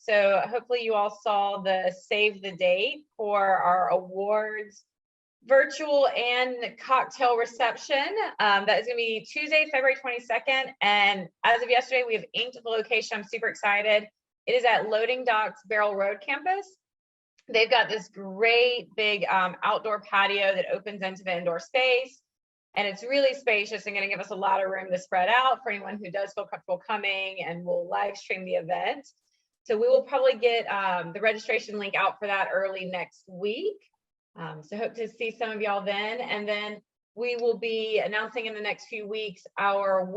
So hopefully you all saw the save the date for our awards virtual and cocktail reception. That is going to be Tuesday, February 22nd. And as of yesterday, we have inked the location. I'm super excited. It is at Loading Docks Barrel Road campus. They've got this great big outdoor patio that opens into the indoor space. And it's really spacious and going to give us a lot of room to spread out for anyone who does feel comfortable coming, and we'll live stream the event. So we will probably get the registration link out for that early next week. So hope to see some of y'all then. And then we will be announcing in the next few weeks our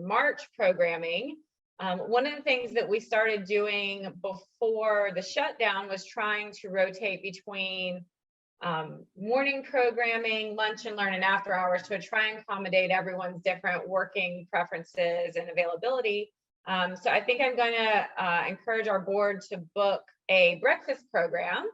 March programming. One of the things that we started doing before the shutdown was trying to rotate between morning programming, lunch and learn, and after hours to try and accommodate everyone's different working preferences and availability. So I think I'm going to encourage our board to book a breakfast program,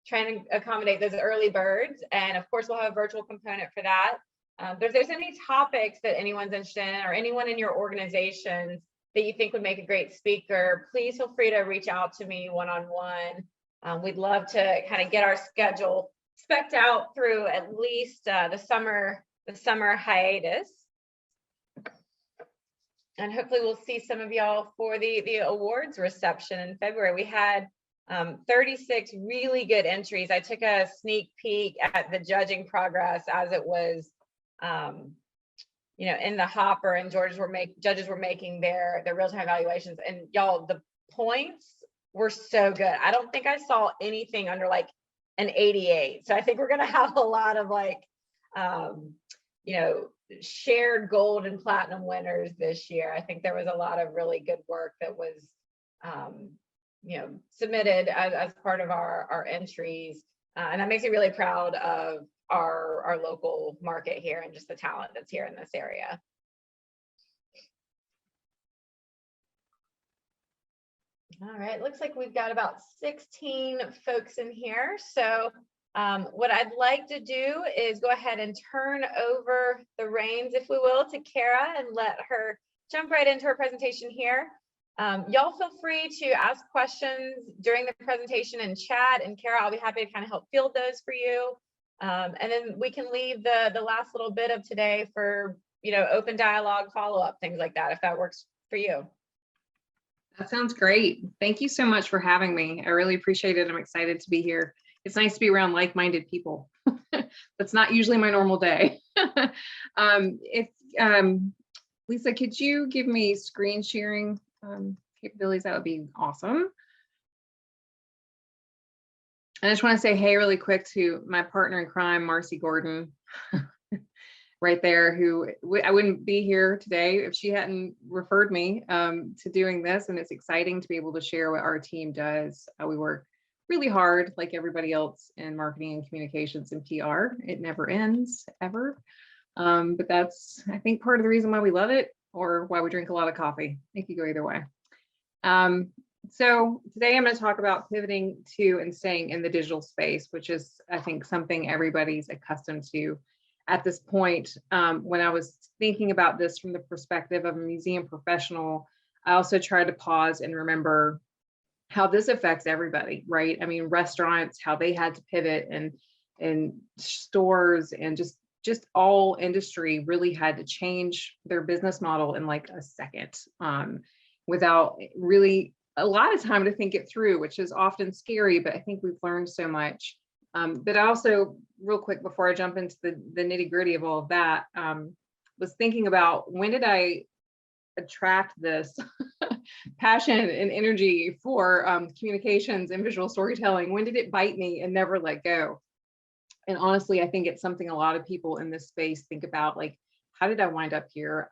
trying to accommodate those early birds. And of course, we'll have a virtual component for that. But if there's any topics that anyone's interested in, or anyone in your organizations that you think would make a great speaker, please feel free to reach out to me one-on-one. We'd love to kind of get our schedule spec'd out through at least the summer hiatus. And hopefully we'll see some of y'all for the awards reception in February. We had 36 really good entries. I took a sneak peek at the judging progress as it was, in the hopper, and judges were making their real-time evaluations. And y'all, the points were so good. I don't think I saw anything under like an 88. So I think we're gonna have a lot of shared gold and platinum winners this year. I think there was a lot of really good work that was submitted as part of our entries, and that makes me really proud of our local market here and just the talent that's here in this area. All right, looks like we've got about 16 folks in here. So what I'd like to do is go ahead and turn over the reins, if we will, to Kara and let her jump right into her presentation here. Y'all feel free to ask questions during the presentation in chat, and Kara, I'll be happy to kind of help field those for you. And then we can leave the last little bit of today for, open dialogue, follow-up, things like that, if that works for you. That sounds great. Thank you so much for having me. I really appreciate it. I'm excited to be here. It's nice to be around like-minded people. That's not usually my normal day. Lisa, could you give me screen sharing capabilities? That would be awesome. I just want to say hey really quick to my partner in crime, Marcy Gordon, right there, who I wouldn't be here today if she hadn't referred me to doing this. And it's exciting to be able to share what our team does. We work really hard, like everybody else, in marketing and communications and PR. It never ends, ever. But that's, I think, part of the reason why we love it, or why we drink a lot of coffee. It could go either way. So today I'm going to talk about pivoting to and staying in the digital space, which is, I think, something everybody's accustomed to at this point. When I was thinking about this from the perspective of a museum professional, I also tried to pause and remember how this affects everybody, right? I mean, restaurants, how they had to pivot, and stores, and just all industry really had to change their business model in like a second, without really a lot of time to think it through, which is often scary, but I think we've learned so much. But I also, real quick, before I jump into the nitty gritty of all of that, was thinking about, when did I attract this passion and energy for communications and visual storytelling? When did it bite me and never let go? And honestly, I think it's something a lot of people in this space think about, like, how did I wind up here?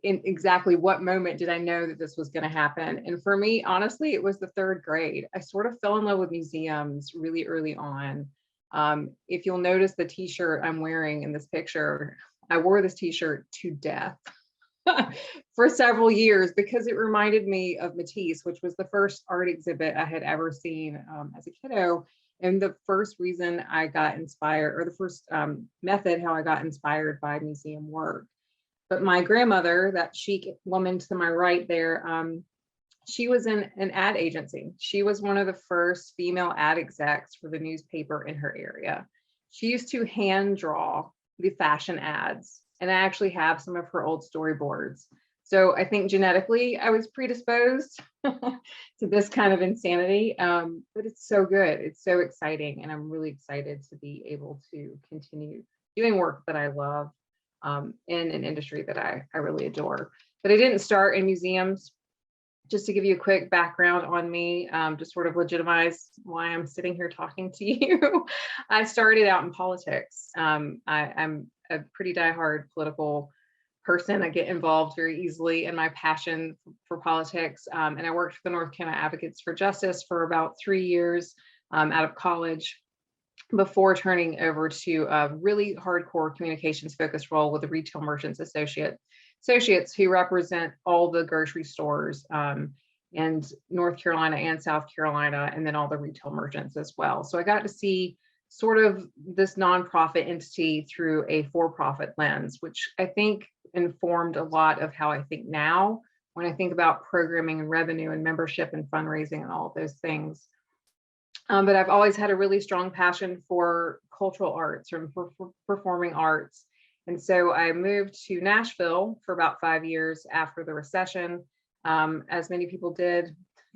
In exactly what moment did I know that this was going to happen? And for me, honestly, it was the third grade. I sort of fell in love with museums really early on. If you'll notice the t-shirt I'm wearing in this picture, I wore this t-shirt to death for several years because it reminded me of Matisse, which was the first art exhibit I had ever seen as a kiddo. And the first reason I got inspired, or the first method how I got inspired by museum work. But my grandmother, that chic woman to my right there, she was in an ad agency. She was one of the first female ad execs for the newspaper in her area. She used to hand draw the fashion ads, and I actually have some of her old storyboards. So I think genetically I was predisposed to this kind of insanity, but it's so good. It's so exciting, and I'm really excited to be able to continue doing work that I love in an industry that I really adore. But I didn't start in museums. Just to give you a quick background on me, to sort of legitimize why I'm sitting here talking to you. I started out in politics. I'm a pretty diehard political person. I get involved very easily in my passion for politics. And I worked for the North Carolina Advocates for Justice for about 3 years out of college before turning over to a really hardcore communications focused role with the Retail Merchants Associates who represent all the grocery stores in North Carolina and South Carolina, and then all the retail merchants as well. So I got to see sort of this nonprofit entity through a for-profit lens, which I think informed a lot of how I think now when I think about programming and revenue and membership and fundraising and all of those things. But I've always had a really strong passion for cultural arts or for performing arts. And so I moved to Nashville for about 5 years after the recession. As many people did,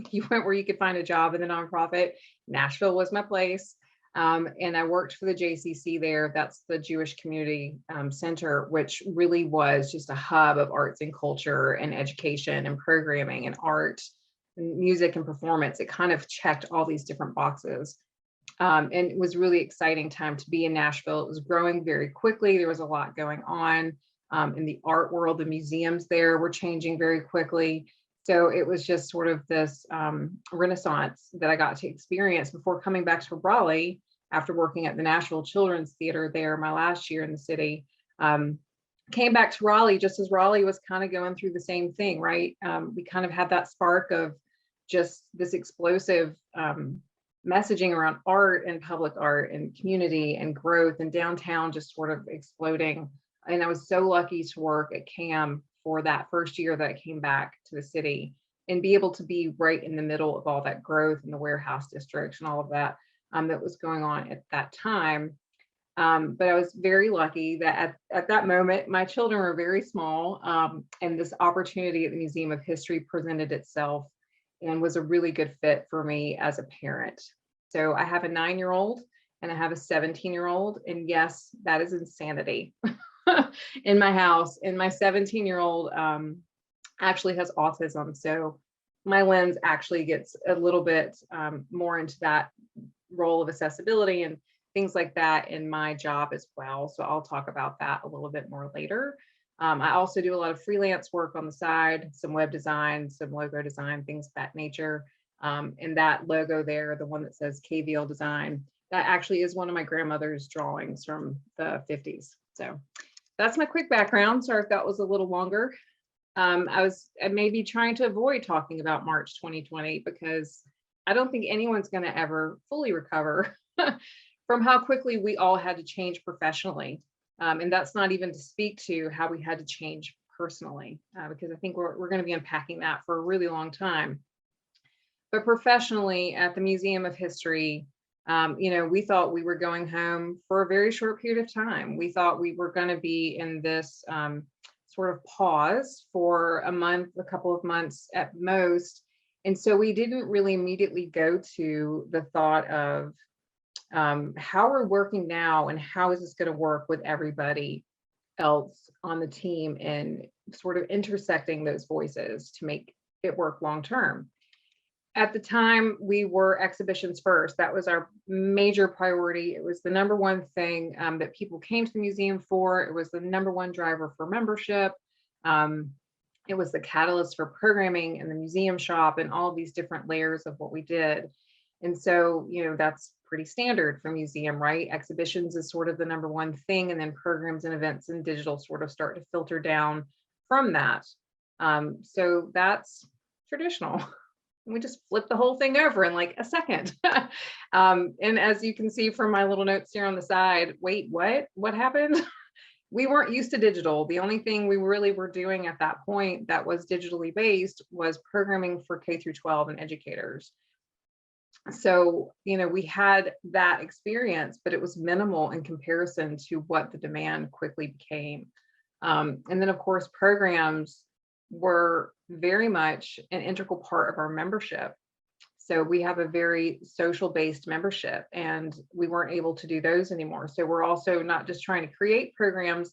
you went where you could find a job in the nonprofit. Nashville was my place. And I worked for the JCC there. That's the Jewish Community Center, which really was just a hub of arts and culture and education and programming and art and music and performance. It kind of checked all these different boxes. And it was really exciting time to be in Nashville. It was growing very quickly. There was a lot going on in the art world. The museums there were changing very quickly. So it was just sort of this renaissance that I got to experience before coming back to Raleigh after working at the Nashville Children's Theater there my last year in the city. Came back to Raleigh just as Raleigh was kind of going through the same thing, right? We kind of had that spark of just this explosive messaging around art and public art and community and growth and downtown just sort of exploding. And I was so lucky to work at CAM for that first year that I came back to the city and be able to be right in the middle of all that growth in the warehouse district and all of that that was going on at that time. But I was very lucky that at that moment, my children were very small, and this opportunity at the Museum of History presented itself and was a really good fit for me as a parent. So I have a 9-year-old and I have a 17-year-old, and yes, that is insanity in my house. And my 17-year-old actually has autism. So my lens actually gets a little bit more into that role of accessibility and things like that in my job as well. So I'll talk about that a little bit more later. I also do a lot of freelance work on the side, some web design, some logo design, things of that nature. And that logo there, the one that says KVL Design, that actually is one of my grandmother's drawings from the 50s. So that's my quick background. Sorry if that was a little longer. I may be trying to avoid talking about March 2020 because I don't think anyone's going to ever fully recover from how quickly we all had to change professionally. And that's not even to speak to how we had to change personally, because I think we're going to be unpacking that for a really long time. But professionally at the Museum of History, we thought we were going home for a very short period of time. We thought we were going to be in this sort of pause for a month, a couple of months at most. And so we didn't really immediately go to the thought of how we're working now and how is this going to work with everybody else on the team and sort of intersecting those voices to make it work long term. At the time, we were exhibitions first. That was our major priority. It was the number one thing that people came to the museum for. It was the number one driver for membership. It was the catalyst for programming in the museum shop and all of these different layers of what we did. And so, that's pretty standard for museum, right? Exhibitions is sort of the number one thing, and then programs and events and digital sort of start to filter down from that. So that's traditional. We just flip the whole thing over in like a second. And as you can see from my little notes here on the side, wait, what happened? we weren't used to digital. The only thing we really were doing at that point that was digitally based was programming for K through 12 and educators. So, we had that experience, but it was minimal in comparison to what the demand quickly became. And then, of course, programs were very much an integral part of our membership. So we have a very social based membership, and we weren't able to do those anymore. So we're also not just trying to create programs,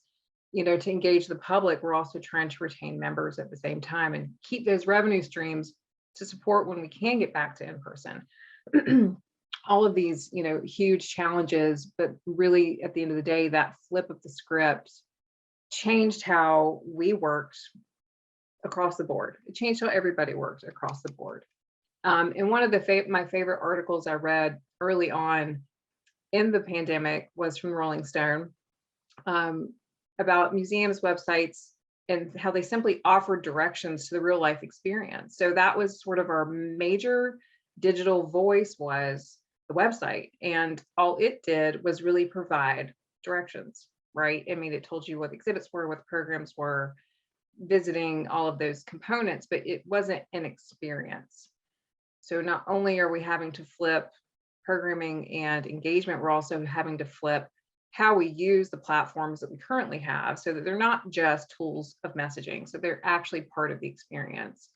to engage the public. We're also trying to retain members at the same time and keep those revenue streams to support when we can get back to in person. All of these, huge challenges, but really at the end of the day, that flip of the script changed how we worked across the board. It changed how everybody worked across the board. And one of my favorite articles I read early on in the pandemic was from Rolling Stone, about museums, websites, and how they simply offered directions to the real life experience. So that was sort of our major digital voice, was the website. And all it did was really provide directions, right? I mean, it told you what the exhibits were, what the programs were, visiting all of those components, but it wasn't an experience. So not only are we having to flip programming and engagement, we're also having to flip how we use the platforms that we currently have, so that they're not just tools of messaging, so they're actually part of the experience.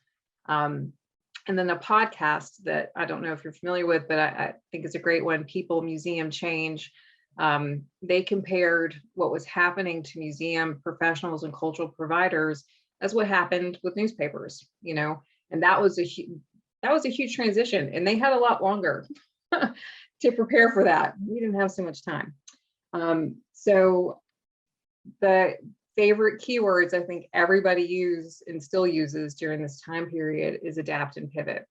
And then a podcast that I don't know if you're familiar with, but I think it's a great one, People, Museum Change. They compared what was happening to museum professionals and cultural providers as what happened with newspapers, and that was a huge transition, and they had a lot longer to prepare for that. We didn't have so much time. So the favorite keywords I think everybody used and still uses during this time period is adapt and pivot.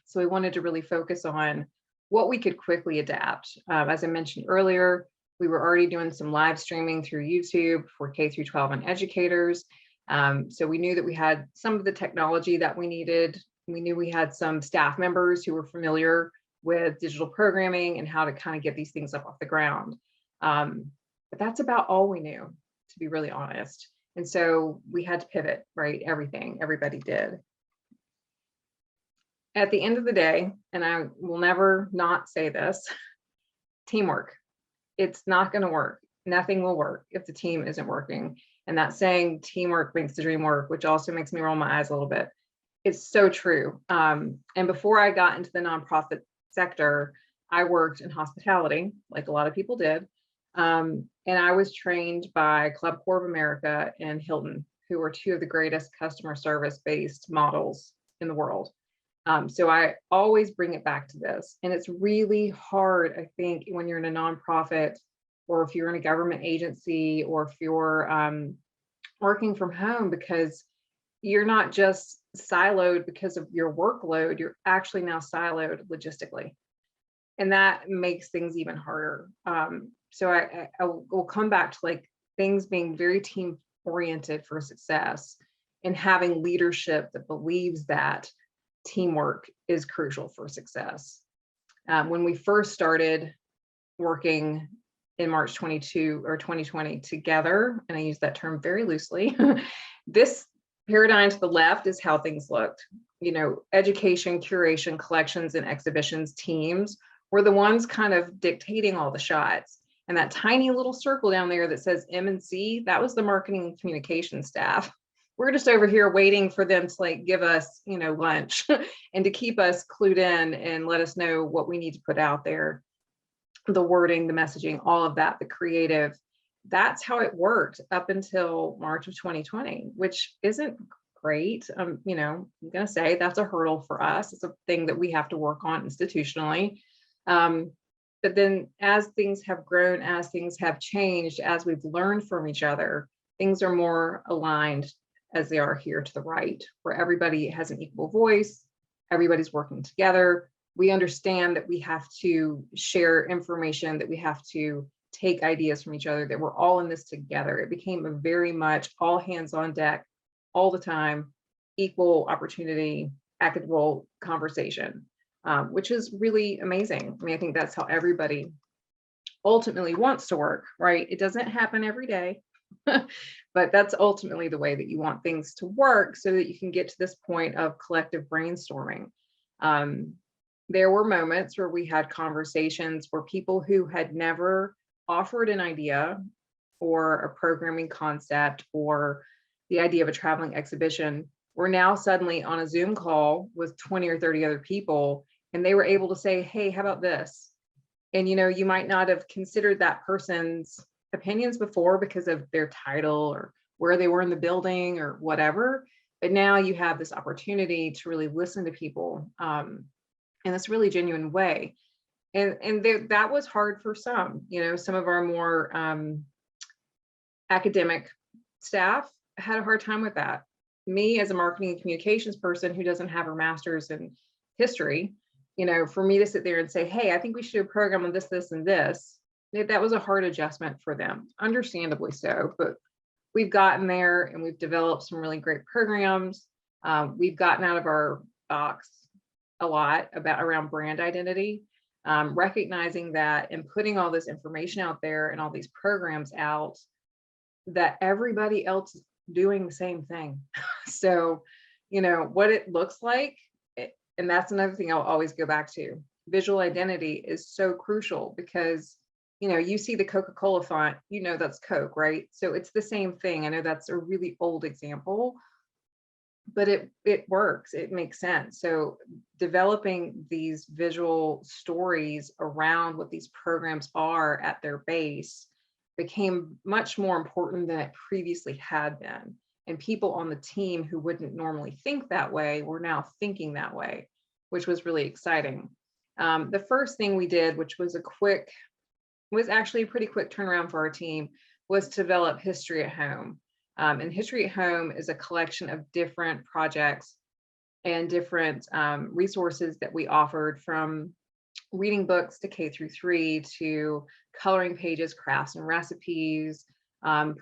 So we wanted to really focus on what we could quickly adapt. As I mentioned earlier, we were already doing some live streaming through YouTube for K through 12 and educators. So we knew that we had some of the technology that we needed. We knew we had some staff members who were familiar with digital programming and how to kind of get these things up off the ground. But that's about all we knew, to be really honest. And so we had to pivot, right? Everybody did. At the end of the day, and I will never not say this, teamwork. It's not going to work. Nothing will work if the team isn't working. And that saying, teamwork makes the dream work, which also makes me roll my eyes a little bit. It's so true. And before I got into the nonprofit sector, I worked in hospitality, like a lot of people did. And I was trained by Club Corps of America and Hilton, who are two of the greatest customer service based models in the world. So I always bring it back to this. And it's really hard, I think, when you're in a nonprofit, or if you're in a government agency, or if you're working from home, because you're not just siloed because of your workload, you're actually now siloed logistically. And that makes things even harder. So I will come back to like things being very team oriented for success, and having leadership that believes that teamwork is crucial for success. When we first started working in March 2020 together, and I use that term very loosely, this paradigm to the left is how things looked. Education, curation, collections, and exhibitions teams were the ones kind of dictating all the shots. And that tiny little circle down there that says M&C, that was the marketing and communication staff. We're just over here waiting for them to like give us, lunch and to keep us clued in and let us know what we need to put out there. The wording, the messaging, all of that, the creative. That's how it worked up until March of 2020, which isn't great. I'm going to say that's a hurdle for us. It's a thing that we have to work on institutionally. But then as things have grown, as things have changed, as we've learned from each other, things are more aligned as they are here to the right, where everybody has an equal voice, everybody's working together. We understand that we have to share information, that we have to take ideas from each other, that we're all in this together. It became a very much all hands on deck, all the time, equal opportunity, equitable conversation. Which is really amazing. I mean, I think that's how everybody ultimately wants to work, right? It doesn't happen every day, But that's ultimately the way that you want things to work so that you can get to this point of collective brainstorming. Um, there were moments where we had conversations where people who had never offered an idea or a programming concept or the idea of a traveling exhibition were now suddenly on a Zoom call with 20 or 30 other people, and they were able to say, hey, how about this? And you might not have considered that person's opinions before because of their title or where they were in the building or whatever, but now you have this opportunity to really listen to people in this really genuine way. And that was hard for some. Some of our more academic staff had a hard time with that. Me, as a marketing and communications person who doesn't have a master's in history, for me to sit there and say, hey, I think we should do a program on this, this, and this, that was a hard adjustment for them, understandably so. But we've gotten there and we've developed some really great programs. We've gotten out of our box a lot around brand identity, recognizing that and putting all this information out there and all these programs out, that everybody else is doing the same thing. So, what it looks like, and that's another thing I'll always go back to. Visual identity is so crucial because, you see the Coca-Cola font, that's Coke, right? So it's the same thing. I know that's a really old example, but it works. It makes sense. So developing these visual stories around what these programs are at their base became much more important than it previously had been. And people on the team who wouldn't normally think that way were now thinking that way, which was really exciting. The first thing we did, which was actually a pretty quick turnaround for our team, was to develop History at Home. And History at Home is a collection of different projects and different resources that we offered, from reading books to K-3 to coloring pages, crafts and recipes,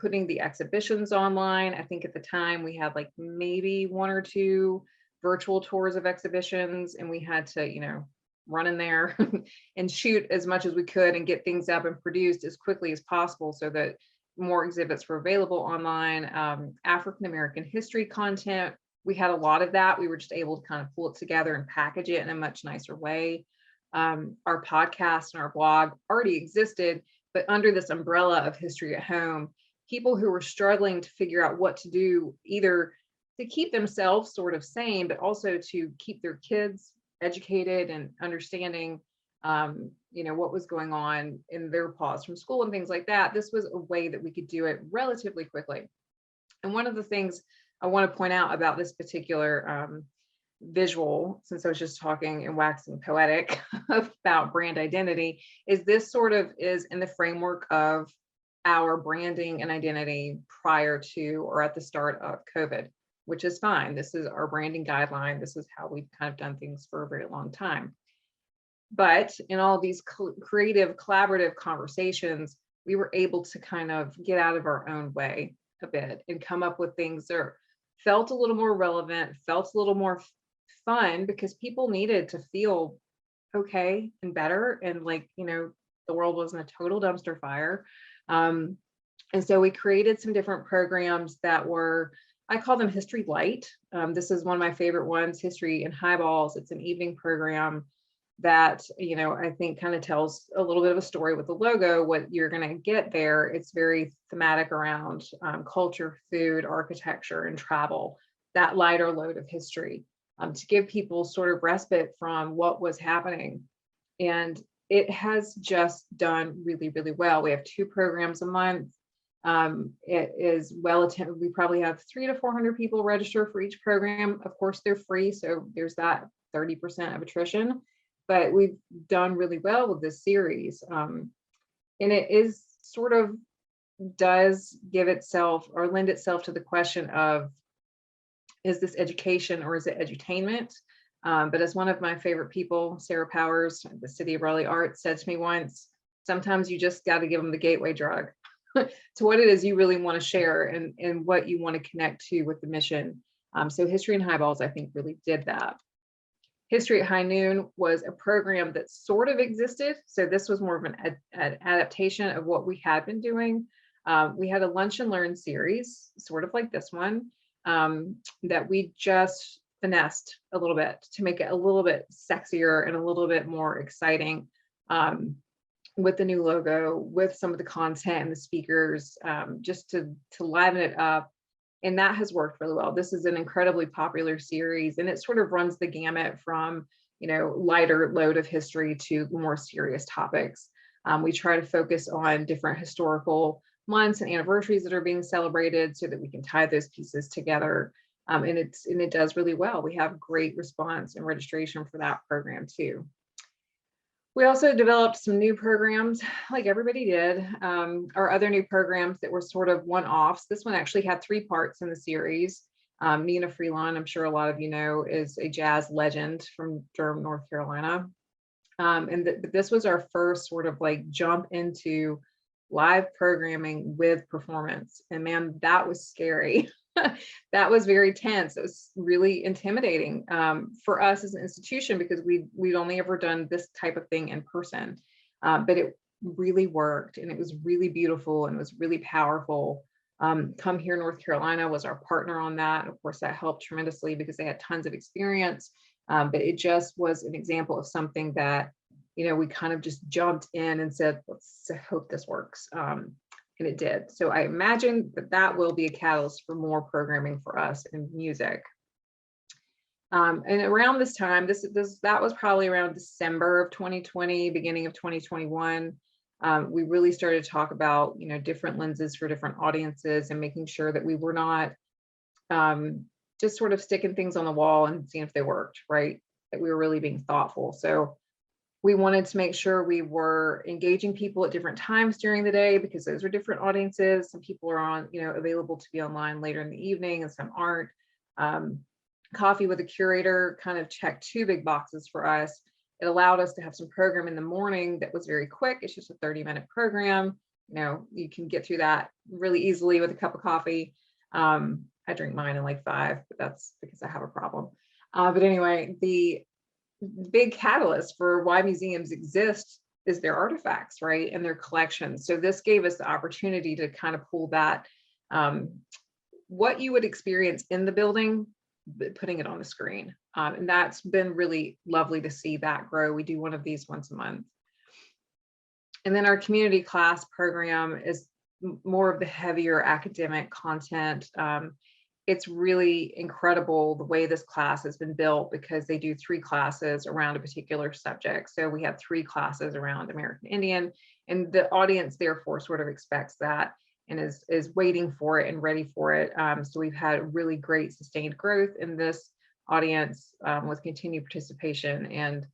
putting the exhibitions online. I think at the time we had like maybe 1 or 2 virtual tours of exhibitions, and we had to, run in there and shoot as much as we could and get things up and produced as quickly as possible so that more exhibits were available online. African American history content, we had a lot of that. We were just able to kind of pull it together and package it in a much nicer way. Our podcast and our blog already existed, but under this umbrella of History at Home, people who were struggling to figure out what to do, either to keep themselves sort of sane, but also to keep their kids educated and understanding, what was going on in their pause from school and things like that. This was a way that we could do it relatively quickly. And one of the things I want to point out about this particular visual, since I was just talking and waxing poetic about brand identity, is this sort of is in the framework of our branding and identity prior to or at the start of COVID, which is fine. This is our branding guideline. This is how we've kind of done things for a very long time. But in all these creative, collaborative conversations, we were able to kind of get out of our own way a bit and come up with things that felt a little more relevant, felt a little more fun, because people needed to feel okay and better, and like, the world wasn't a total dumpster fire. And so we created some different programs that were, I call them History Light. This is one of my favorite ones, History in Highballs. It's an evening program that, I think kind of tells a little bit of a story with the logo, what you're going to get there. It's very thematic around culture, food, architecture, and travel, that lighter load of history, to give people sort of respite from what was happening. And it has just done really, really well. We have 2 programs a month. It is well attended. We probably have 300 to 400 people register for each program. Of course, they're free, so there's that 30% of attrition. But we've done really well with this series. And it is sort of does give itself or lend itself to the question of, is this education or is it edutainment? But as one of my favorite people, Sarah Powers, the City of Raleigh Arts, said to me once, sometimes you just got to give them the gateway drug to what it is you really want to share and what you want to connect to with the mission. So History in Highballs, I think, really did that. History at High Noon was a program that sort of existed. So this was more of an adaptation of what we had been doing. We had a lunch and learn series, sort of like this one, that we just finessed a little bit to make it a little bit sexier and a little bit more exciting, with the new logo, with some of the content and the speakers, just to liven it up. And that has worked really well. This is an incredibly popular series, and it sort of runs the gamut from, lighter load of history to more serious topics. We try to focus on different historical months and anniversaries that are being celebrated so that we can tie those pieces together. And it does really well. We have great response and registration for that program too. We also developed some new programs, like everybody did, our other new programs that were sort of one-offs. This one actually had 3 parts in the series. Nina Freelon, I'm sure a lot of you know, is a jazz legend from Durham, North Carolina. This was our first sort of like jump into live programming with performance. And man, that was scary. That was very tense. It was really intimidating for us as an institution because we'd only ever done this type of thing in person. But it really worked, and it was really beautiful, and it was really powerful. Come Here North Carolina was our partner on that. And of course, that helped tremendously because they had tons of experience. But it just was an example of something that, we kind of just jumped in and said, let's hope this works. And it did. So I imagine that will be a catalyst for more programming for us in music. And around this time, that was probably around December of 2020, beginning of 2021. We really started to talk about, different lenses for different audiences and making sure that we were not just sort of sticking things on the wall and seeing if they worked, right? That we were really being thoughtful. So we wanted to make sure we were engaging people at different times during the day because those are different audiences. Some people are on, available to be online later in the evening and some aren't. Coffee with a Curator kind of checked 2 big boxes for us. It allowed us to have some program in the morning that was very quick. It's just a 30-minute program. You can get through that really easily with a cup of coffee. I drink mine in like 5, but that's because I have a problem. But anyway, the big catalyst for why museums exist is their artifacts, right? And their collections. So this gave us the opportunity to kind of pull that, what you would experience in the building, but putting it on the screen. And that's been really lovely to see that grow. We do one of these once a month. And then our community class program is more of the heavier academic content. It's really incredible the way this class has been built because they do 3 classes around a particular subject. So we have 3 classes around American Indian, and the audience therefore sort of expects that and is waiting for it and ready for it. So we've had really great sustained growth in this audience with continued participation. And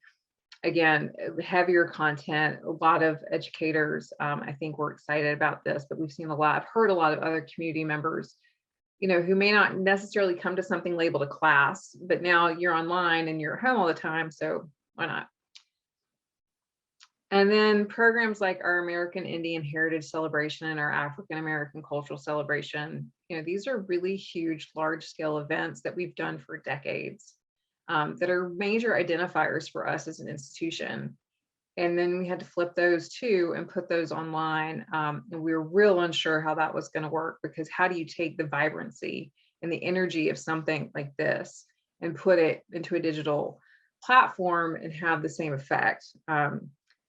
again, heavier content, a lot of educators, I think we're excited about this, but we've seen I've heard a lot of other community members who may not necessarily come to something labeled a class, but now you're online and you're at home all the time, so why not? And then programs like our American Indian Heritage Celebration and our African American Cultural Celebration, these are really huge, large-scale events that we've done for decades that are major identifiers for us as an institution. And then we had to flip those too and put those online. And we were real unsure how that was going to work because how do you take the vibrancy and the energy of something like this and put it into a digital platform and have the same effect?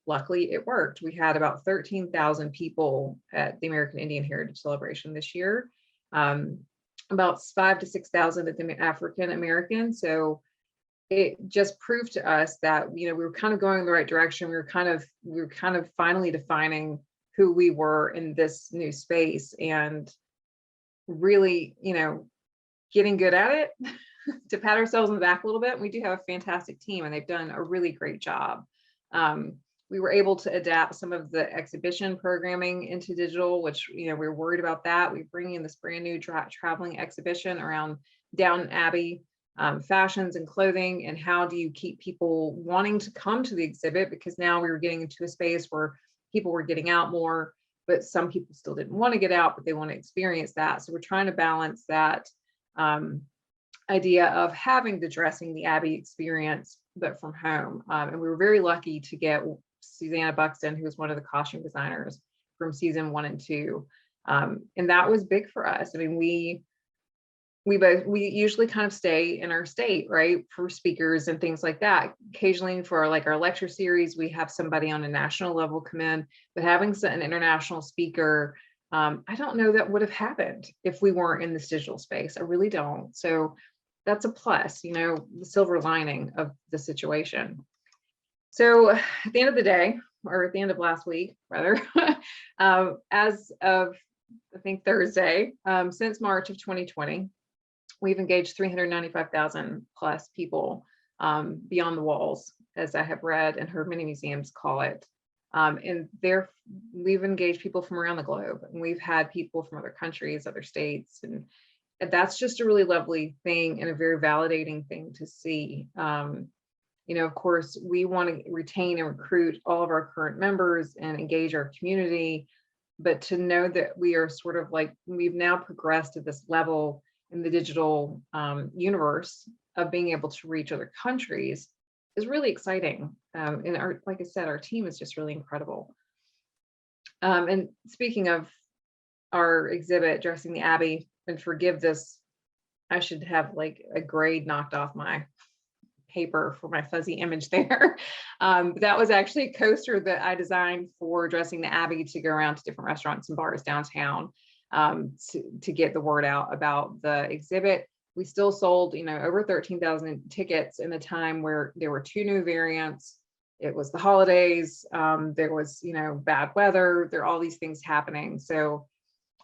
Luckily, it worked. We had about 13,000 people at the American Indian Heritage Celebration this year, about 5,000 to 6,000 at the African American. So it just proved to us that we were kind of going in the right direction. We were kind of finally defining who we were in this new space and really getting good at it. To pat ourselves on the back a little bit, we do have a fantastic team and they've done a really great job. We were able to adapt some of the exhibition programming into digital, which we were worried about that. We bring in this brand new traveling exhibition around Downton Abbey fashions and clothing, and how do you keep people wanting to come to the exhibit, because now we were getting into a space where people were getting out more, but some people still didn't want to get out, but they want to experience that. So we're trying to balance that idea of having the dressing the Abbey experience, but from home. And we were very lucky to get Susanna Buxton, who was one of the costume designers from season 1 and 2, And that was big for us. I mean, we usually kind of stay in our state, right, for speakers and things like that. Occasionally for like our lecture series, we have somebody on a national level come in, but having an international speaker, I don't know that would have happened if we weren't in this digital space. I really don't. So that's a plus, you know, the silver lining of the situation. So at the end of the day, or at the end of last week, rather, as of, I think Thursday, since March of 2020, we've engaged 395,000 plus people beyond the walls, as I have read and heard many museums call it. And we've engaged people from around the globe, and we've had people from other countries, other states, and that's just a really lovely thing and a very validating thing to see. You know, of course, we want to retain and recruit all of our current members and engage our community, but to know that we are sort of like, we've now progressed to this level in the digital universe of being able to reach other countries is really exciting. And like I said, our team is just really incredible. And speaking of our exhibit, Dressing the Abbey, and forgive this, I should have like a grade knocked off my paper for my fuzzy image there. That was actually a coaster that I designed for Dressing the Abbey to go around to different restaurants and bars downtown to get the word out about the exhibit. We still sold, you know, over 13,000 tickets in a time where there were 2 new variants. It was the holidays. There was, you know, bad weather. There are all these things happening. So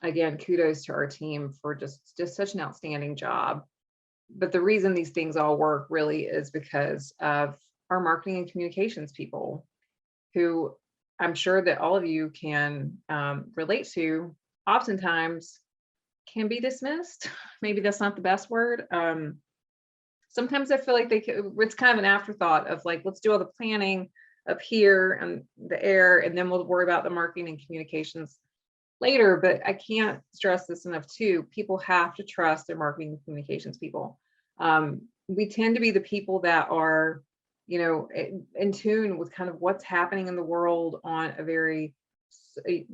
again, kudos to our team for just such an outstanding job. But the reason these things all work really is because of our marketing and communications people, who I'm sure that all of you can relate to, oftentimes can be dismissed. Maybe that's not the best word. Sometimes I feel like it's kind of an afterthought of like, let's do all the planning up here and the air, and then we'll worry about the marketing and communications later. But I can't stress this enough too. People have to trust their marketing and communications people. We tend to be the people that are, you know, in tune with kind of what's happening in the world on a very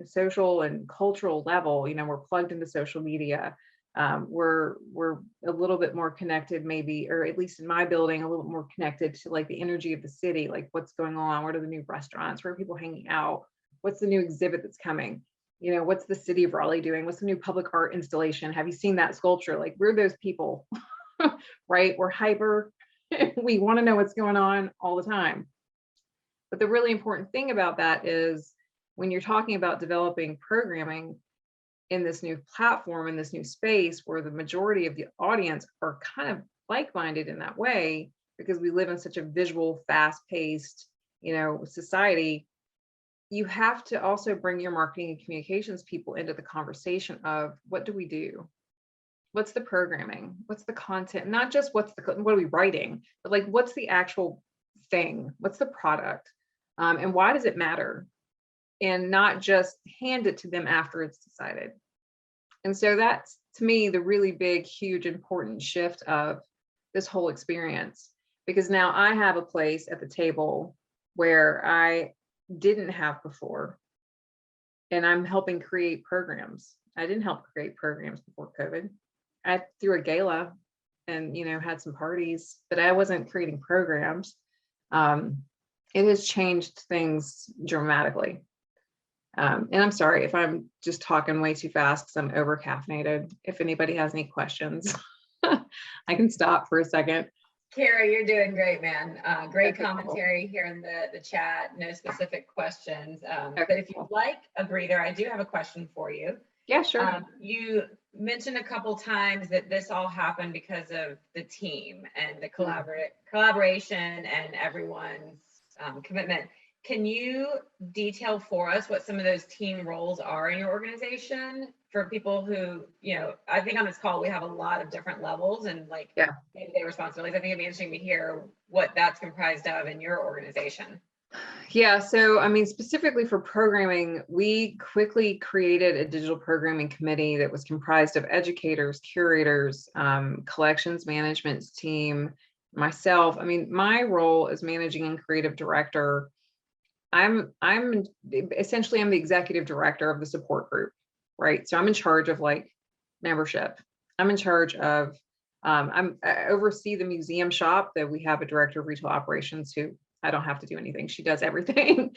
social and cultural level. You know, we're plugged into social media. We're a little bit more connected, maybe, or at least in my building, a little more connected to like the energy of the city, like what's going on, what are the new restaurants, where are people hanging out, what's the new exhibit that's coming, you know, what's the city of Raleigh doing, what's the new public art installation, have you seen that sculpture? Like, we're those people. Right? We're hyper. We want to know what's going on all the time. But the really important thing about that is when you're talking about developing programming in this new platform, in this new space where the majority of the audience are kind of like-minded in that way, because we live in such a visual, fast-paced, you know, society, you have to also bring your marketing and communications people into the conversation of what do we do? What's the programming? What's the content? Not just what are we writing, but like, what's the actual thing? What's the product? And why does it matter? And not just hand it to them after it's decided. And so that's, to me, the really big, huge, important shift of this whole experience, because now I have a place at the table where I didn't have before, and I'm helping create programs. I didn't help create programs before COVID. I threw a gala and, you know, had some parties, but I wasn't creating programs. It has changed things dramatically. And I'm sorry if I'm just talking way too fast because I'm over caffeinated. If anybody has any questions, I can stop for a second. Kara, you're doing great, man. Great Okay, commentary here in the chat. No specific questions. Okay, but if you'd like a breather, I do have a question for you. Yeah, sure. You mentioned a couple times that this all happened because of the team and the collaboration and everyone's commitment. Can you detail for us what some of those team roles are in your organization for people who, you know, I think on this call we have a lot of different levels and like day-to-day responsibilities. I think it'd be interesting to hear what that's comprised of in your organization. Yeah, so I mean, specifically for programming, we quickly created a digital programming committee that was comprised of educators, curators, collections management team, myself. I mean, my role as managing and creative director, I'm essentially the executive director of the support group, right? So I'm in charge of like membership. I'm in charge of, I oversee the museum shop. That we have a director of retail operations who I don't have to do anything. She does everything.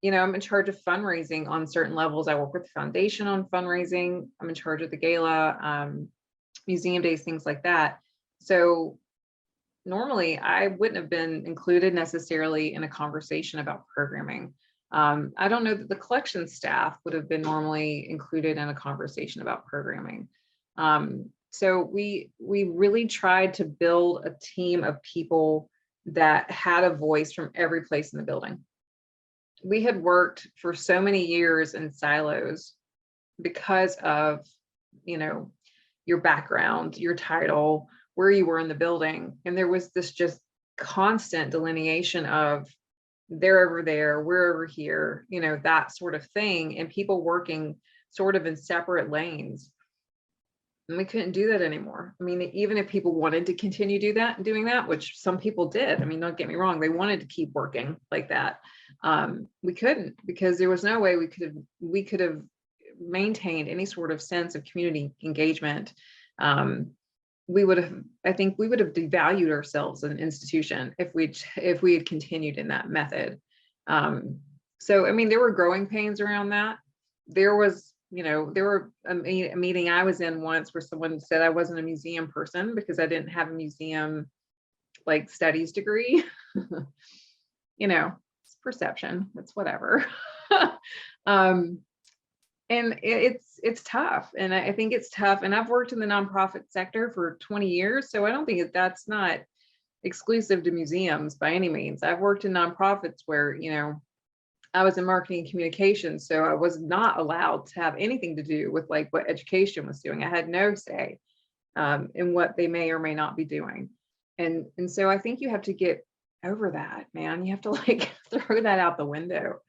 You know, I'm in charge of fundraising on certain levels. I work with the foundation on fundraising. I'm in charge of the gala, museum days, things like that. So normally I wouldn't have been included necessarily in a conversation about programming. I don't know that the collection staff would have been normally included in a conversation about programming. So we really tried to build a team of people that had a voice from every place in the building. We had worked for so many years in silos because of, you know, your background, your title, where you were in the building. And there was this just constant delineation of they're over there, we're over here, you know, that sort of thing. And people working sort of in separate lanes. And we couldn't do that anymore. I mean, even if people wanted to continue doing that, which some people did. I mean, don't get me wrong, they wanted to keep working like that. We couldn't, because there was no way we could have maintained any sort of sense of community engagement. We would have, I think we would have devalued ourselves as an institution if we had continued in that method. So, I mean, there were growing pains around that. There was, you know, there were a meeting I was in once where someone said I wasn't a museum person because I didn't have a museum like studies degree. You know, it's perception, it's whatever. And it's tough. And I think it's tough. And I've worked in the nonprofit sector for 20 years. So I don't think that's not exclusive to museums by any means. I've worked in nonprofits where, you know, I was in marketing and communications. So I was not allowed to have anything to do with like what education was doing. I had no say in what they may or may not be doing. And so I think you have to get over that, man. You have to like throw that out the window.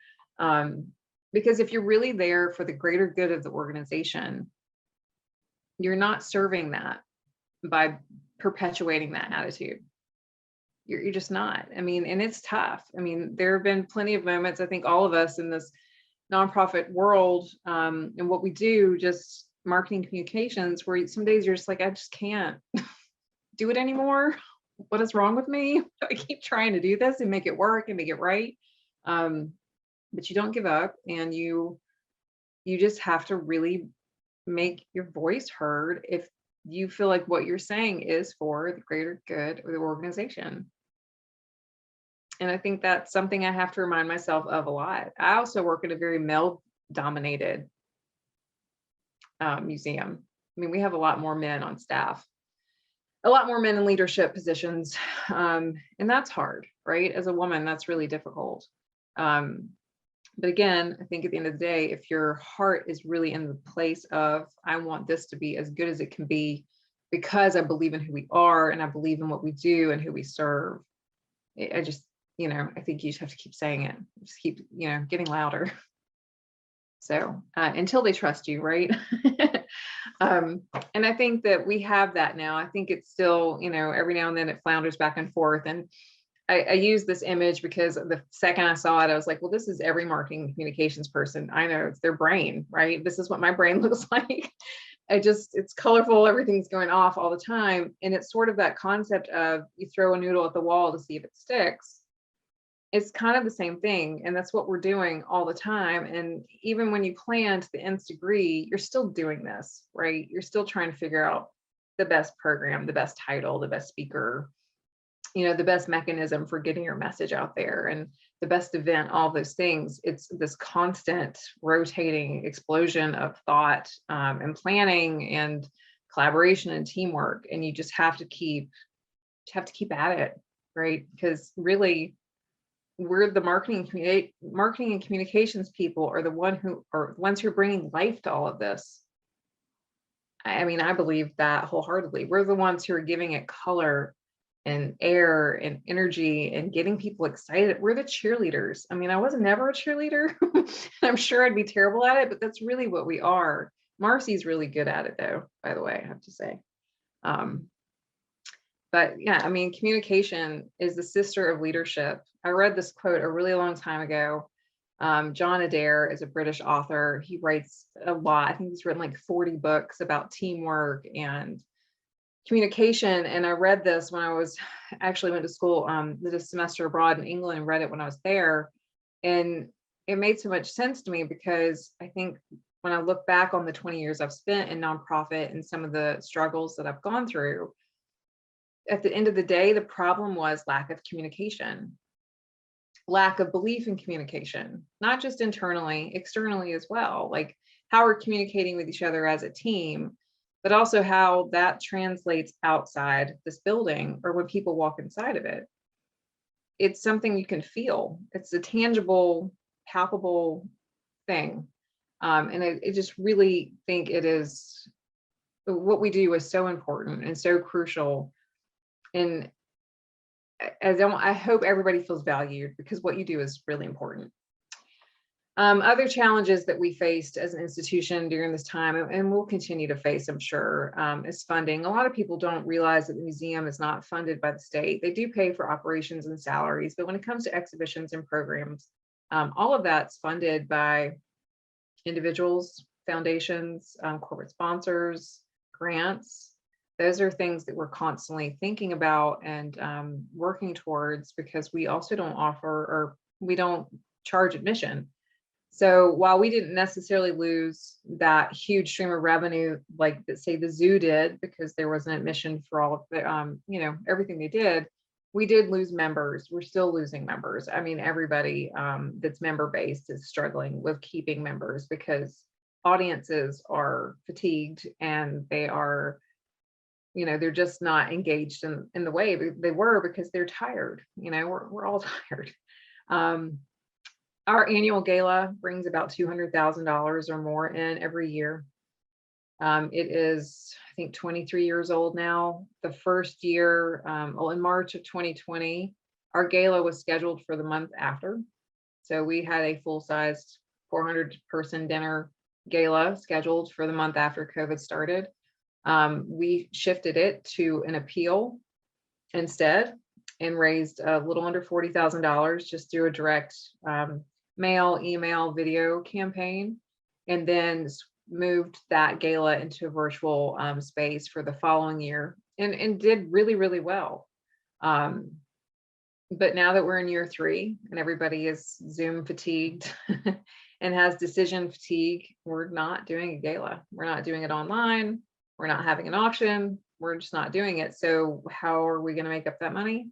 Because if you're really there for the greater good of the organization, you're not serving that by perpetuating that attitude. You're just not. I mean, and it's tough. I mean, there have been plenty of moments, I think all of us in this nonprofit world, and what we do, just marketing communications, where some days you're just like, I just can't do it anymore. What is wrong with me? I keep trying to do this and make it work and make it right. But you don't give up, and you just have to really make your voice heard if you feel like what you're saying is for the greater good of the organization. And I think that's something I have to remind myself of a lot. I also work in a very male-dominated museum. I mean, we have a lot more men on staff, a lot more men in leadership positions, and that's hard, right? As a woman, that's really difficult. But again, I think at the end of the day, if your heart is really in the place of, I want this to be as good as it can be because I believe in who we are and I believe in what we do and who we serve, I just, you know, I think you just have to keep saying it, just keep, you know, getting louder. So until they trust you, right? And I think that we have that now. I think it's still, you know, every now and then it flounders back and forth. And I use this image because the second I saw it, I was like, well, this is every marketing and communications person. I know, it's their brain, right? This is what my brain looks like. It's colorful, everything's going off all the time. And it's sort of that concept of you throw a noodle at the wall to see if it sticks. It's kind of the same thing. And that's what we're doing all the time. And even when you plan to the nth degree, you're still doing this, right? You're still trying to figure out the best program, the best title, the best speaker, you know, the best mechanism for getting your message out there and the best event, all those things. It's this constant rotating explosion of thought and planning and collaboration and teamwork. And you just have to keep at it, right? Because really, we're the marketing and communications people are the ones who are bringing life to all of this. I mean, I believe that wholeheartedly. We're the ones who are giving it color and air and energy and getting people excited. We're the cheerleaders. I mean, I was never a cheerleader. I'm sure I'd be terrible at it, but that's really what we are. Marcy's really good at it though, by the way, I have to say. But yeah, I mean, communication is the sister of leadership. I read this quote a really long time ago. John Adair is a British author. He writes a lot. I think he's written like 40 books about teamwork and communication. And I read this when I was actually went to school, did a semester abroad in England and read it when I was there. And it made so much sense to me because I think when I look back on the 20 years I've spent in nonprofit and some of the struggles that I've gone through, at the end of the day, the problem was lack of communication, lack of belief in communication, not just internally, externally as well. Like how we're communicating with each other as a team, but also how that translates outside this building or when people walk inside of it. It's something you can feel. It's a tangible, palpable thing. And I just really think it is, what we do is so important and so crucial. And I hope everybody feels valued because what you do is really important. Other challenges that we faced as an institution during this time, and we'll continue to face, I'm sure, is funding. A lot of people don't realize that the museum is not funded by the state. They do pay for operations and salaries, but when it comes to exhibitions and programs, all of that's funded by individuals, foundations, corporate sponsors, grants. Those are things that we're constantly thinking about and working towards because we also don't offer, or we don't charge admission. So while we didn't necessarily lose that huge stream of revenue, like say the zoo did, because there was an admission for all of the, everything they did, we did lose members. We're still losing members. I mean, everybody that's member based is struggling with keeping members because audiences are fatigued and they are, they're just not engaged in the way they were because they're tired. We're all tired. Our annual gala brings about $200,000 or more in every year. It is, I think, 23 years old now. The first year, in March of 2020, our gala was scheduled for the month after. So we had a full-sized 400-person dinner gala scheduled for the month after COVID started. We shifted it to an appeal instead and raised a little under $40,000 just through a direct mail, email, video campaign, and then moved that gala into a virtual space for the following year and did really, really well. But now that we're in year 3 and everybody is Zoom fatigued and has decision fatigue, we're not doing a gala. We're not doing it online. We're not having an auction. We're just not doing it. So how are we going to make up that money?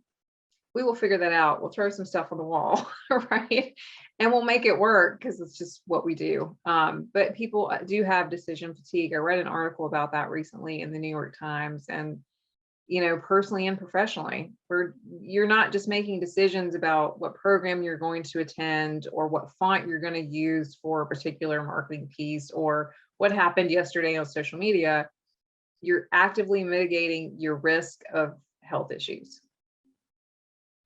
We will figure that out. We'll throw some stuff on the wall, right? And we'll make it work because it's just what we do. But people do have decision fatigue. I read an article about that recently in the New York Times. And, personally and professionally, you're not just making decisions about what program you're going to attend or what font you're going to use for a particular marketing piece or what happened yesterday on social media. You're actively mitigating your risk of health issues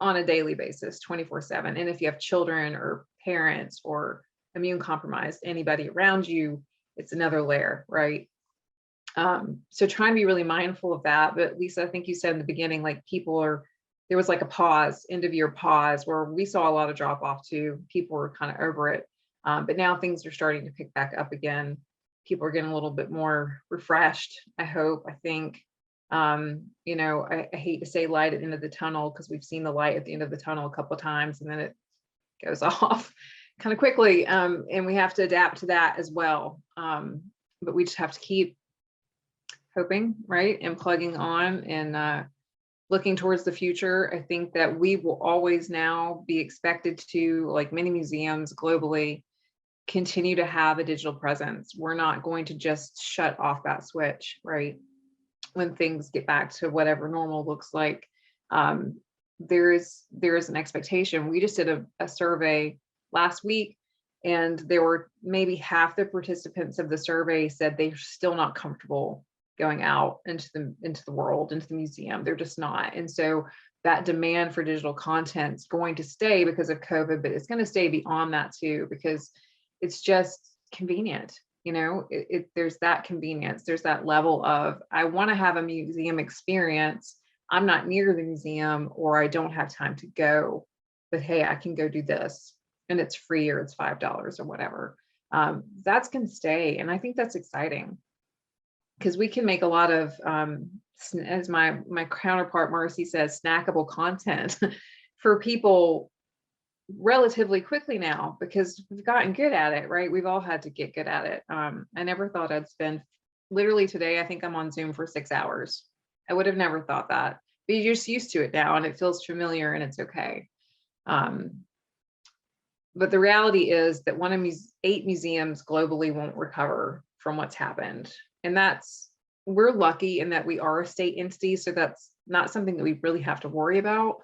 on a daily basis, 24/7. And if you have children or parents or immune compromised, anybody around you, it's another layer, right? So try and be really mindful of that. But Lisa, I think you said in the beginning, like there was like a pause, end of year pause, where we saw a lot of drop off too. People were kind of over it. But now things are starting to pick back up again. People are getting a little bit more refreshed, I hope, I think. I hate to say light at the end of the tunnel because we've seen the light at the end of the tunnel a couple of times and then it goes off kind of quickly. And we have to adapt to that as well. But we just have to keep hoping, right? And plugging on and looking towards the future. I think that we will always now be expected to, like many museums globally, continue to have a digital presence. We're not going to just shut off that switch, right? When things get back to whatever normal looks like, there is an expectation. We just did a survey last week, and there were maybe half the participants of the survey said they're still not comfortable going out into the world, into the museum. They're just not. And so that demand for digital content is going to stay because of COVID, but it's going to stay beyond that too, because it's just convenient. There's that convenience. There's that level of, I want to have a museum experience. I'm not near the museum or I don't have time to go, but hey, I can go do this. and it's free or it's $5 or whatever. That's going to stay. And I think that's exciting because we can make a lot of, as my counterpart Marcy says, snackable content for people relatively quickly now, because we've gotten good at it, right? We've all had to get good at it. I never thought I'd spend, literally today, I think I'm on Zoom for 6 hours. I would have never thought that, but you're just used to it now and it feels familiar and it's okay. But the reality is that one of 8 museums globally won't recover from what's happened. And we're lucky in that we are a state entity, so that's not something that we really have to worry about.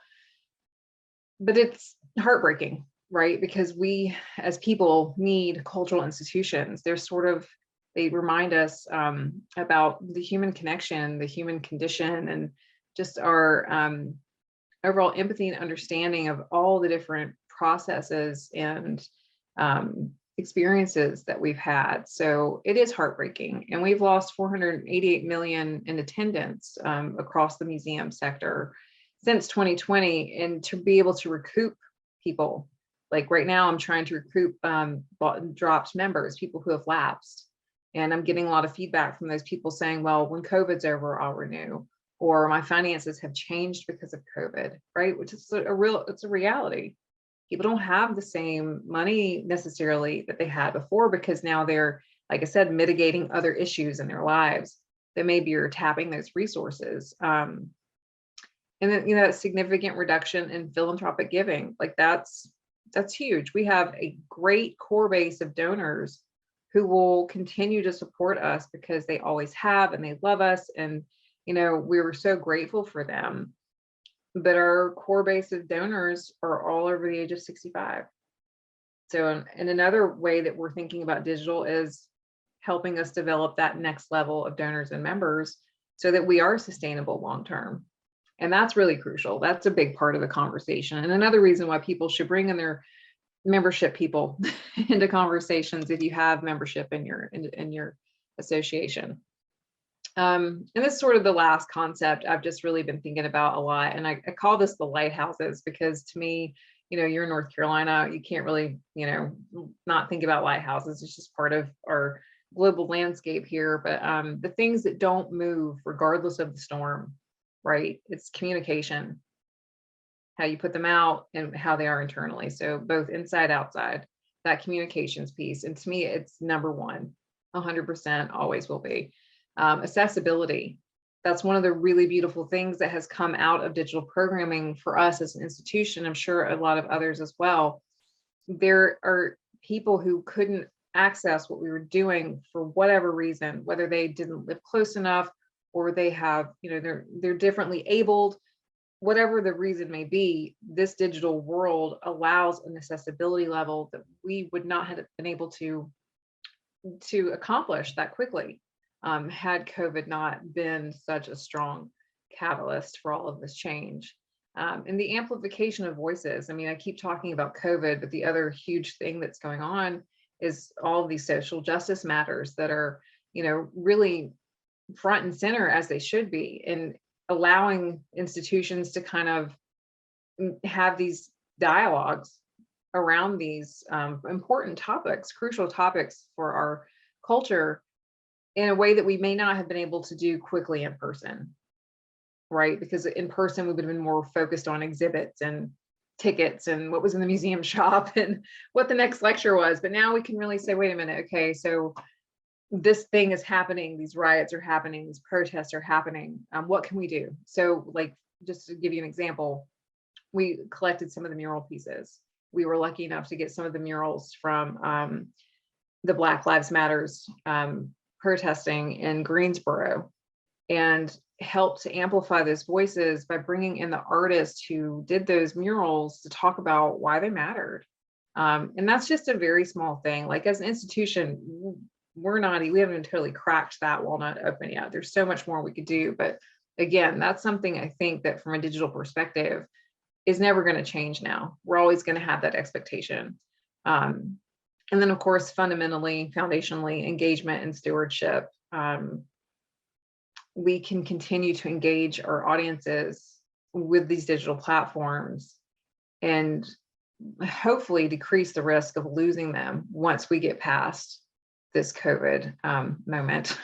But it's heartbreaking, right? Because we as people need cultural institutions. They remind us about the human connection, the human condition, and just our overall empathy and understanding of all the different processes and experiences that we've had. So it is heartbreaking. And we've lost 488 million in attendance across the museum sector since 2020. And to be able to recoup people, like right now, I'm trying to recoup dropped members, people who have lapsed. And I'm getting a lot of feedback from those people saying, well, when COVID's over, I'll renew, or my finances have changed because of COVID, right? Which is it's a reality. People don't have the same money necessarily that they had before, because now they're, like I said, mitigating other issues in their lives that maybe are tapping those resources. And then, that significant reduction in philanthropic giving, like that's huge. We have a great core base of donors who will continue to support us because they always have, and they love us. And, we were so grateful for them. But our core base of donors are all over the age of 65. So, and another way that we're thinking about digital is helping us develop that next level of donors and members so that we are sustainable long-term. And that's really crucial. That's a big part of the conversation. And another reason why people should bring in their membership people into conversations if you have membership in your association. And this is sort of the last concept I've just really been thinking about a lot. And I call this the lighthouses, because to me, you're in North Carolina, you can't really, not think about lighthouses. It's just part of our global landscape here. But the things that don't move regardless of the storm, right? It's communication, how you put them out and how they are internally. So both inside, outside, that communications piece. And to me, it's number one, 100%, always will be. Accessibility. That's one of the really beautiful things that has come out of digital programming for us as an institution. I'm sure a lot of others as well. There are people who couldn't access what we were doing for whatever reason, whether they didn't live close enough or they have, they're differently abled, whatever the reason may be. This digital world allows an accessibility level that we would not have been able to accomplish that quickly. Had COVID not been such a strong catalyst for all of this change. And the amplification of voices. I mean, I keep talking about COVID, but the other huge thing that's going on is all of these social justice matters that are, really front and center, as they should be, and allowing institutions to kind of have these dialogues around these important topics, crucial topics for our culture, in a way that we may not have been able to do quickly in person, right? Because in person, we would have been more focused on exhibits and tickets and what was in the museum shop and what the next lecture was. But now we can really say, wait a minute, okay, so this thing is happening, these riots are happening, these protests are happening. What can we do? So, like, just to give you an example, we collected some of the mural pieces. We were lucky enough to get some of the murals from the Black Lives Matters protesting in Greensboro, and help to amplify those voices by bringing in the artists who did those murals to talk about why they mattered. And that's just a very small thing. Like, as an institution, we haven't totally cracked that walnut open yet. There's so much more we could do. But again, that's something I think that from a digital perspective is never going to change now. We're always going to have that expectation. And then, of course, fundamentally, foundationally, engagement and stewardship. We can continue to engage our audiences with these digital platforms and hopefully decrease the risk of losing them once we get past this COVID moment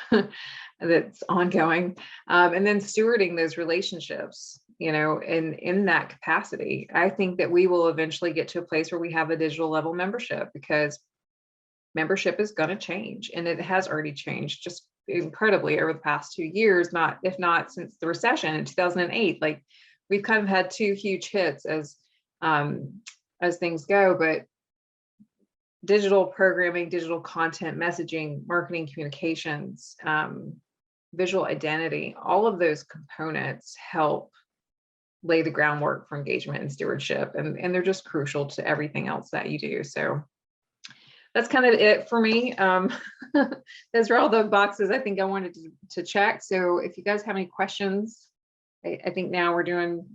that's ongoing, and then stewarding those relationships, in that capacity. I think that we will eventually get to a place where we have a digital level membership, because membership is going to change, and it has already changed just incredibly over the past 2 years, if not since the recession in 2008. Like, we've kind of had two huge hits as things go, but digital programming, digital content, messaging, marketing, communications, visual identity, all of those components help lay the groundwork for engagement and stewardship, and they're just crucial to everything else that you do. So that's kind of it for me. Those are all the boxes I think I wanted to check. So if you guys have any questions, I think now we're doing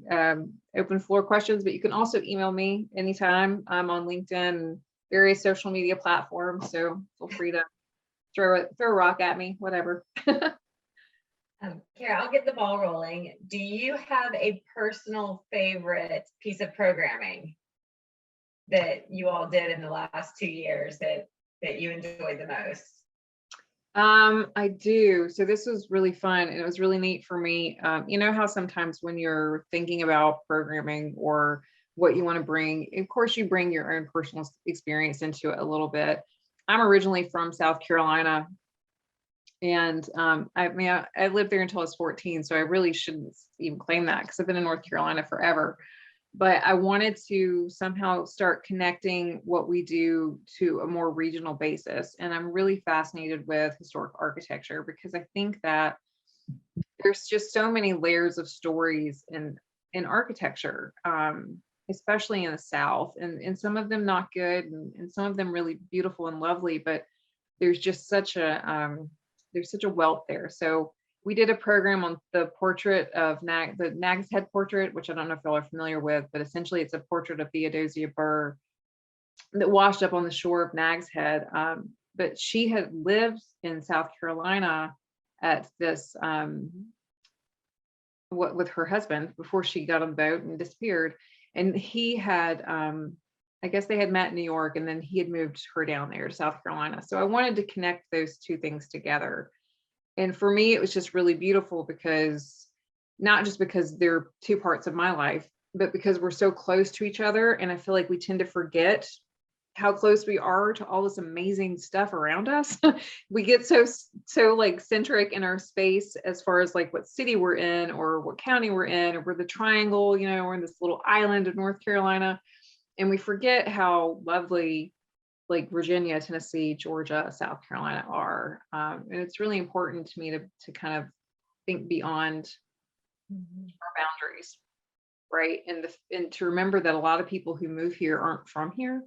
open floor questions, but you can also email me anytime. I'm on LinkedIn and various social media platforms, so feel free to throw a rock at me, whatever. Kara, I'll get the ball rolling. Do you have a personal favorite piece of programming that you all did in the last 2 years that you enjoyed the most? I do. So this was really fun, and it was really neat for me. You know how sometimes when you're thinking about programming or what you want to bring, of course you bring your own personal experience into it a little bit. I'm originally from South Carolina, and I lived there until I was 14, so I really shouldn't even claim that, because I've been in North Carolina forever. But I wanted to somehow start connecting what we do to a more regional basis. And I'm really fascinated with historic architecture, because I think that there's just so many layers of stories in architecture, especially in the South, and some of them not good, and some of them really beautiful and lovely, but there's just such a wealth there. So we did a program on the portrait of the Nag's Head portrait, which I don't know if y'all are familiar with, but essentially it's a portrait of Theodosia Burr that washed up on the shore of Nag's Head. But she had lived in South Carolina at this, with her husband before she got on the boat and disappeared. And he had, I guess they had met in New York, and then he had moved her down there to South Carolina. So I wanted to connect those two things together. And for me, it was just really beautiful, because not just because they're two parts of my life, but because we're so close to each other. And I feel like we tend to forget how close we are to all this amazing stuff around us. We get so like centric in our space as far as like what city we're in, or what county we're in, or we're the triangle, we're in this little island of North Carolina. And we forget how lovely like Virginia, Tennessee, Georgia, South Carolina are. And it's really important to me to kind of think beyond our boundaries, right? And to remember that a lot of people who move here aren't from here.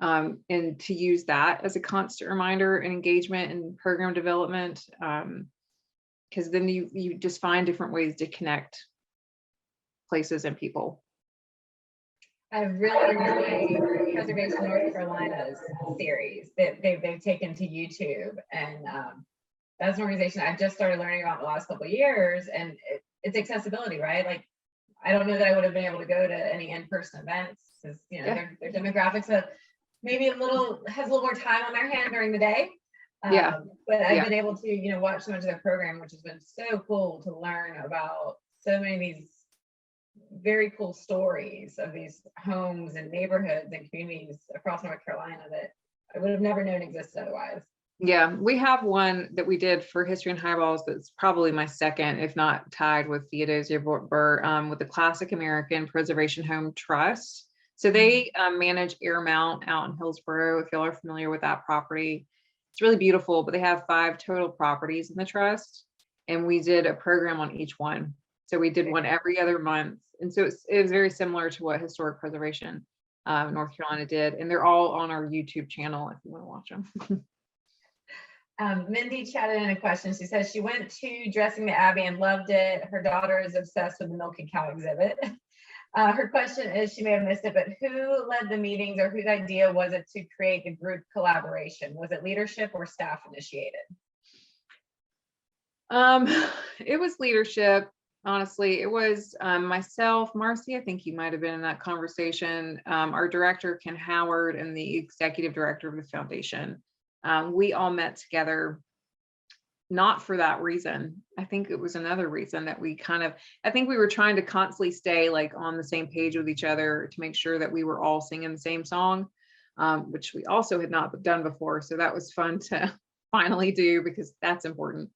And to use that as a constant reminder and engagement and program development, because then you just find different ways to connect places and people. I really enjoyed Preservation North Carolina's series that they've taken to YouTube, and that's an organization I've just started learning about the last couple of years, and it's accessibility, right? Like, I don't know that I would have been able to go to any in-person events, because their demographics are maybe has a little more time on their hand during the day. But I've been able to watch so much of their program, which has been so cool to learn about so many of these very cool stories of these homes and neighborhoods and communities across North Carolina that I would have never known existed otherwise. Yeah, we have one that we did for History and Highballs that's probably my second, if not tied with Theodosia Burr, with the Classic American Preservation Home Trust. So they manage Airmount out in Hillsborough, if y'all are familiar with that property. It's really beautiful, but they have 5 total properties in the trust, and we did a program on each one. So we did one every other month. And so it was very similar to what Historic Preservation North Carolina did. And they're all on our YouTube channel if you want to watch them. Mindy chatted in a question. She says she went to Dressing the Abbey and loved it. Her daughter is obsessed with the Milk and Cow exhibit. Her question is, she may have missed it, but who led the meetings, or whose idea was it to create the group collaboration? Was it leadership or staff initiated? It was leadership. honestly. It was myself, Marcy, I think you might have been in that conversation, our director, Ken Howard, and the executive director of the foundation. We all met together, not for that reason. I think it was another reason that I think we were trying to constantly stay like on the same page with each other to make sure that we were all singing the same song, which we also had not done before. So that was fun to finally do, because that's important.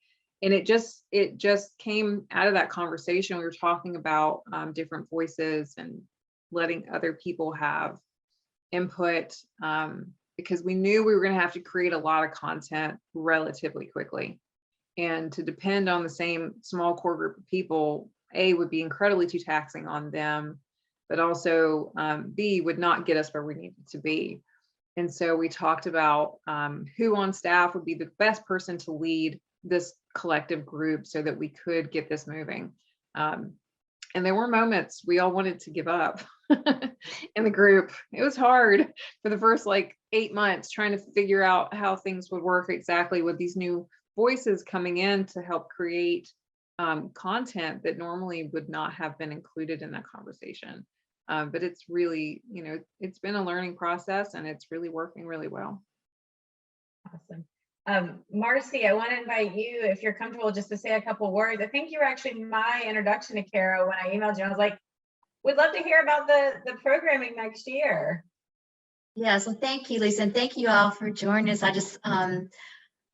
And it just came out of that conversation. We were talking about different voices and letting other people have input, because we knew we were going to have to create a lot of content relatively quickly. And to depend on the same small core group of people, A, would be incredibly too taxing on them, but also B, would not get us where we needed to be. And so we talked about who on staff would be the best person to lead this collective group so that we could get this moving. And there were moments we all wanted to give up in the group. It was hard for the first like 8 months trying to figure out how things would work exactly with these new voices coming in to help create content that normally would not have been included in that conversation. But it's really, it's been a learning process, and it's really working really well. Awesome. Marcy, I want to invite you, if you're comfortable, just to say a couple words. I think you were actually my introduction to Kara when I emailed you. I was like, we'd love to hear about the programming next year. Yeah, so thank you, Lisa, and thank you all for joining us. I just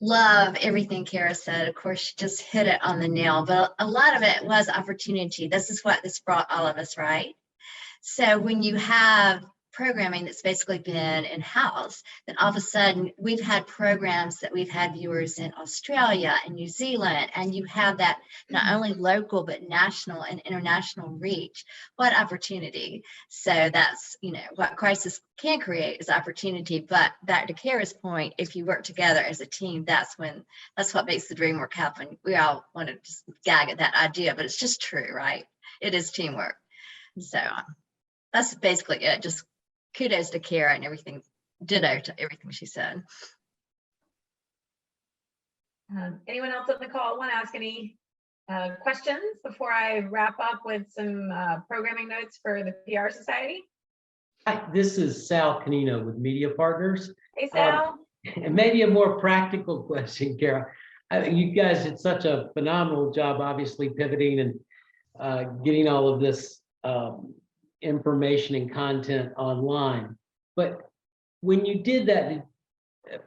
love everything Kara said. Of course, she just hit it on the nail, but a lot of it was opportunity. This is what this brought all of us, right? So when you have programming that's basically been in-house, then all of a sudden we've had programs that we've had viewers in Australia and New Zealand, and you have that not only local but national and international reach. What opportunity. So that's what crisis can create is opportunity. But back to Kara's point, if you work together as a team, that's what makes the dream work happen. We all want to just gag at that idea, but it's just true, right? It is teamwork. So that's basically it. Just kudos to Kara and everything, ditto to everything she said. Anyone else on the call want to ask any questions before I wrap up with some programming notes for the PR Society? Hi, this is Sal Canino with Media Partners. Hey, Sal. And maybe a more practical question, Kara. You guys did such a phenomenal job, obviously pivoting and getting all of this information and content online. But when you did that,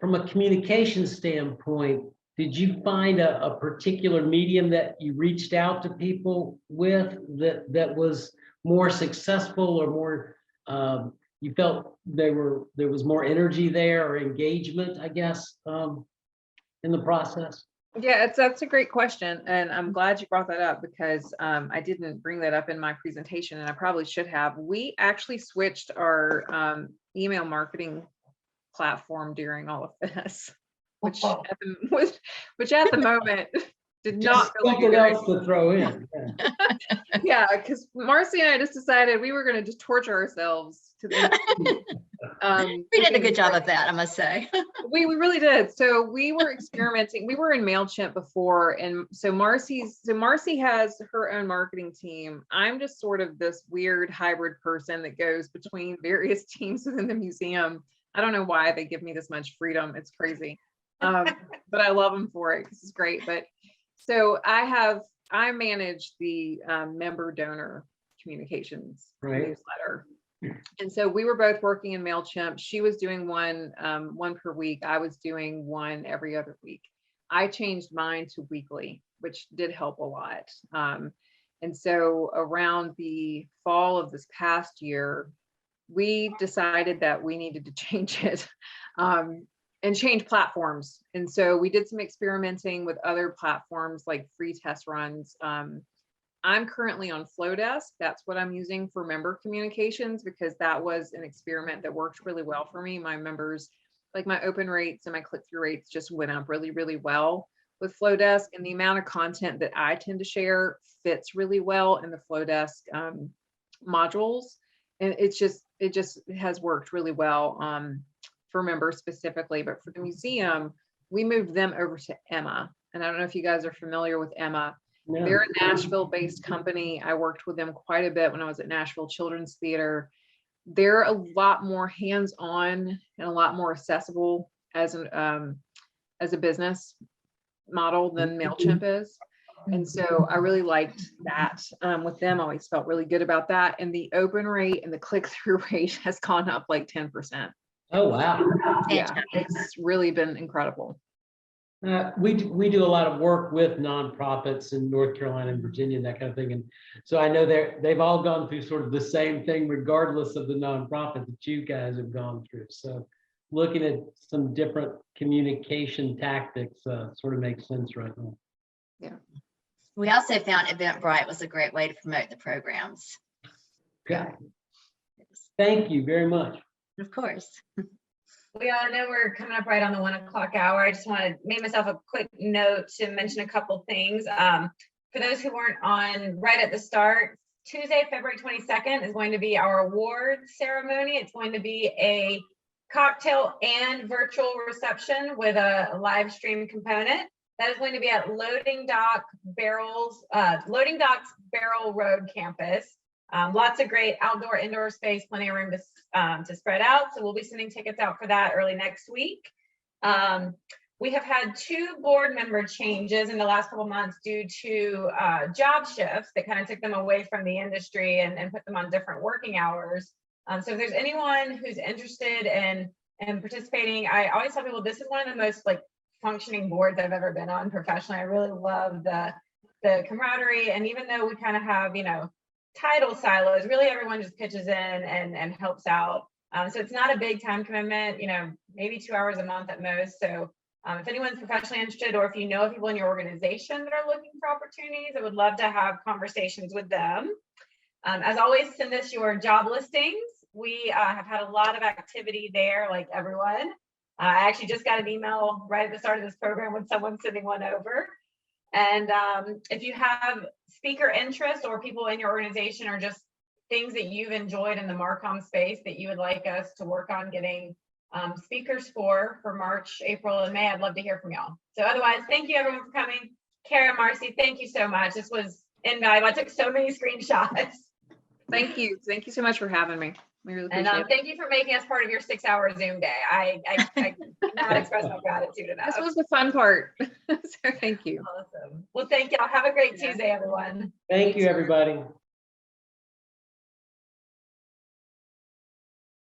from a communication standpoint, did you find a particular medium that you reached out to people with that was more successful, or more you felt there was more energy there, or engagement, I guess, in the process? Yeah, that's a great question, and I'm glad you brought that up, because I didn't bring that up in my presentation, and I probably should have. We actually switched our email marketing platform during all of this, which at the moment did not really something else to throw in. Yeah, because Marcy and I just decided we were going to just torture ourselves to the We did a good job of that, I must say. we really did. So we were experimenting. We were in MailChimp before, and so Marcy has her own marketing team. I'm just sort of this weird hybrid person that goes between various teams within the museum. I don't know why they give me this much freedom. It's crazy. But I love them for it because it's great. But so I manage the member donor communications newsletter. And so we were both working in MailChimp. She was doing one per week. I was doing one every other week. I changed mine to weekly, which did help a lot. And so around the fall of this past year, we decided that we needed to change it and change platforms. And so we did some experimenting with other platforms like free test runs. I'm currently on Flowdesk. That's what I'm using for member communications, because that was an experiment that worked really well for me. My members, like my open rates and my click-through rates, just went up really, really well with Flowdesk, and the amount of content that I tend to share fits really well in the Flowdesk modules. And it just has worked really well for members specifically. But for the museum, we moved them over to Emma. And I don't know if you guys are familiar with Emma. No. They're a Nashville-based company. I worked with them quite a bit when I was at Nashville Children's Theater. They're a lot more hands-on and a lot more accessible as a business model than MailChimp is. And so I really liked that with them. I always felt really good about that. And the open rate and the click-through rate has gone up like 10%. Oh, wow. Yeah, Fantastic. it's really been incredible. We do a lot of work with nonprofits in North Carolina and Virginia and that kind of thing. And so I know they've all gone through sort of the same thing, regardless of the nonprofit that you guys have gone through. So looking at some different communication tactics sort of makes sense right now. Yeah. We also found Eventbrite was a great way to promote the programs. Okay. Thank you very much. Of course. We all know we're coming up right on the 1 o'clock hour. I just want to make myself a quick note to mention a couple things. For those who weren't on right at the start, Tuesday, February 22nd is going to be our award ceremony. It's going to be a cocktail and virtual reception with a live stream component. That is going to be at Loading Docks Barrel Road campus. Lots of great outdoor, indoor space, plenty of room to spread out. So we'll be sending tickets out for that early next week. We have had 2 board member changes in the last couple months due to job shifts that kind of took them away from the industry and put them on different working hours. So if there's anyone who's interested in participating, I always tell people this is one of the most functioning boards I've ever been on professionally. I really love the camaraderie, and even though we kind of have title silos, really everyone just pitches in and helps out. So it's not a big time commitment, maybe 2 hours a month at most. So if anyone's professionally interested, or if you know people in your organization that are looking for opportunities, I would love to have conversations with them. As always, send us your job listings. We have had a lot of activity there, like everyone. I actually just got an email right at the start of this program with someone sending one over. And if you have speaker interest or people in your organization or just things that you've enjoyed in the Marcom space that you would like us to work on getting speakers for March, April, and May, I'd love to hear from y'all. So otherwise, thank you everyone for coming. Kara, Marcy, thank you so much. This was invaluable. I took so many screenshots. Thank you. Thank you so much for having me. We really appreciate it. Thank you for making us part of your 6-hour Zoom day. I cannot express my gratitude enough. This was the fun part. So thank you. Awesome. Well, thank y'all. Have a great Tuesday, everyone. Thank you, everybody.